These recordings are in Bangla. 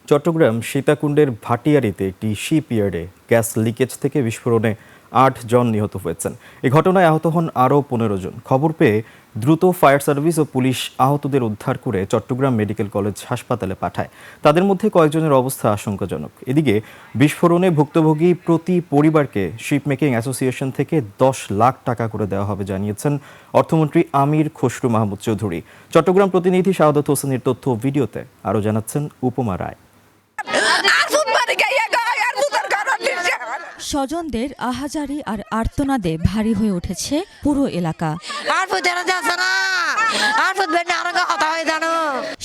চট্টগ্রাম সীতাকুণ্ডের ভাটিয়ারীতে একটি শিপইয়ার্ডে গ্যাস লিকেজ থেকে বিস্ফোরণে ৮ জন নিহত হয়েছেন। এই ঘটনায় আহত হন আরও ১৫ জন। খবর পেয়ে দ্রুত ফায়ার সার্ভিস ও পুলিশ আহতদের উদ্ধার করে চট্টগ্রাম মেডিকেল কলেজ হাসপাতালে পাঠায়। তাদের মধ্যে কয়েকজনের অবস্থা আশঙ্কাজনক। এদিকে বিস্ফোরণে ভুক্তভোগী প্রতি পরিবারকে শিপ মেকিং অ্যাসোসিয়েশন থেকে ১০ লাখ টাকা করে দেওয়া হবে জানিয়েছেন অর্থমন্ত্রী আমির খসরু মাহমুদ চৌধুরী। চট্টগ্রাম প্রতিনিধি শাহাদত হোসেনের তথ্য ভিডিওতে আরও জানাচ্ছেন উপমা রায়। স্বজনদের আহাজারি আর আর্তনাদে ভারী হয়ে উঠেছে পুরো এলাকা।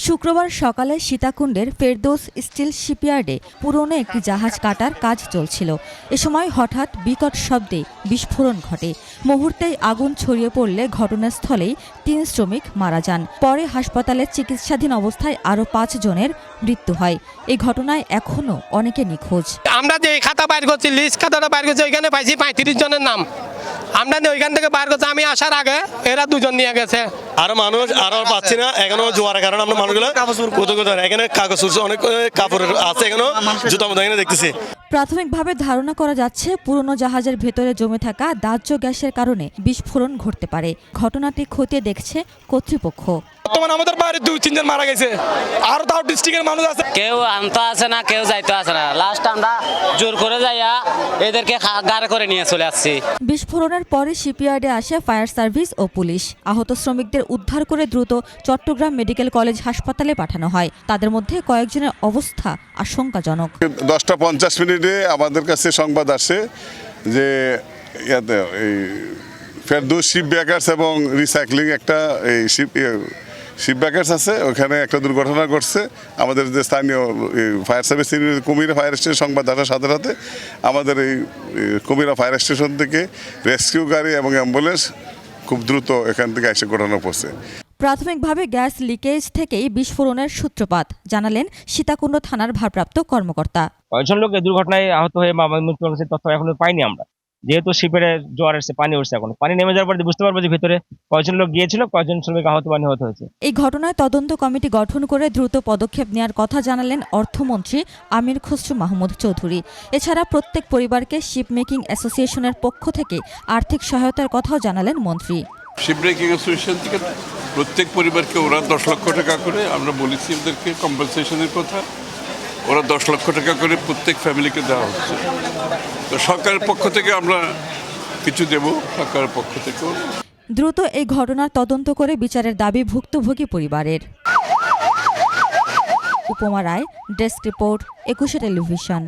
শুক্রবার সকালে সীতাকুণ্ডের ফেরদৌস স্টিল শিপইয়ার্ডে পুরনো একটি জাহাজ কাটার কাজ চলছিল। এ সময় হঠাৎ বিকট শব্দে বিস্ফোরণ ঘটে। মুহূর্তেই আগুন ছড়িয়ে পড়লে ঘটনাস্থলেই ৩ শ্রমিক মারা যান। পরে হাসপাতালে চিকিৎসাধীন অবস্থায় আরও ৫ জনের মৃত্যু হয়। এই ঘটনায় এখনও অনেকে নিখোঁজ। আমরা যে খাতা বাইর করছি, লিস্ট খাতাটা বাইর করছি, ওইখানে পাইছি ৩৫ জনের নাম। আমরা ওইখান থেকে বাইর করছি, আমি আসার আগে এরা ২ জন নিয়ে গেছে। আরো মানুষ আরো পাচ্ছি না, এখনো জোয়ারের কারণে আমরা মানুষগুলো এখানে কাগজ অনেক কাপড় আছে, এখনো জুতা মতো এখানে দেখতেছি। প্রাথমিকভাবে ধারণা করা যাচ্ছে পুরনো জাহাজের ভেতরে জমে থাকা দাহ্য গ্যাসের কারণে বিস্ফোরণ ঘটতে পারে। ঘটনাটি খতিয়ে দেখছে কর্তৃপক্ষ। বর্তমানে আমাদের বাইরে ২-৩ জন মারা গেছে, আর তাও ডিস্ট্রিক্টের মানুষ আছে। কেউ আনতে আসে না, কেউ যাইতে আসে না। লাস্ট আমরা জোর করে যাইয়া এদেরকে গাড়ি করে নিয়ে চলে আসছি। বিস্ফোরণের পরে শিপইয়ার্ডে আসে ফায়ার সার্ভিস ও পুলিশ। আহত শ্রমিকদের উদ্ধার করে দ্রুত চট্টগ্রাম মেডিকেল কলেজ হাসপাতালে পাঠানো হয়। তাদের মধ্যে কয়েকজনের অবস্থা আশঙ্কাজনক। 10:50 আমাদের কাছে সংবাদ আসে যে এই ফেরদৌস শিপ ব্রেকার্স এবং রিসাইক্লিং একটা এই শিপ ব্রেকার্স আছে, ওখানে একটা দুর্ঘটনা ঘটছে। আমাদের যে স্থানীয় fire service Kumira fire station সংবাদ আসার সাথে সাথে আমাদের এই কুমিরা ফায়ার স্টেশন থেকে রেস্কিউ গাড়ি এবং অ্যাম্বুলেন্স খুব দ্রুত এখান থেকে এসে ঘটনা পড়ছে। প্রাথমিকভাবে গ্যাস লিকেজ থেকেই বিস্ফোরণের সূত্রপাত জানালেন সীতাকুণ্ড থানার ভারপ্রাপ্ত কর্মকর্তা। কয়েকজন লোক এই দুর্ঘটনায় আহত হয়ে মৃত্যু হয়েছে তথ্য এখনো পাইনি আমরা, যেহেতু শিপের জোয়ার এসে পানি উঠছে। এখন পানি নেমে যাওয়ার পর বুঝতে পারবো যে ভিতরে কয়েকজন লোক গিয়েছিল, কয়েকজন শ্রমিক আহত হয়েছে। এই ঘটনায় তদন্ত কমিটি গঠন করে দ্রুত পদক্ষেপ নেওয়ার কথা জানালেন অর্থমন্ত্রী আমির খসরু মাহমুদ চৌধুরী। এছাড়া প্রত্যেক পরিবারকে শিপ মেকিং অ্যাসোসিয়েশনের পক্ষ থেকে আর্থিক সহায়তার কথাও জানালেন মন্ত্রী। শিপ মেকিং অ্যাসোসিয়েশন থেকে প্রত্যেক পরিবারকে ওরা ১০ লক্ষ টাকা করে, আমরা বলেছি ওদেরকে কম্পেনসেশনের কথা, ওরা ১০ লক্ষ টাকা করে প্রত্যেক ফ্যামিলিকে দেওয়া হচ্ছে। তো সরকারের পক্ষ থেকে আমরা কিছু দেব, সরকারের পক্ষ থেকেও। দ্রুত এই ঘটনার তদন্ত করে বিচারের দাবি ভুক্তভোগী পরিবারের। উপমা রায়, ডেস্ক রিপোর্ট, ২১ টেলিভিশন।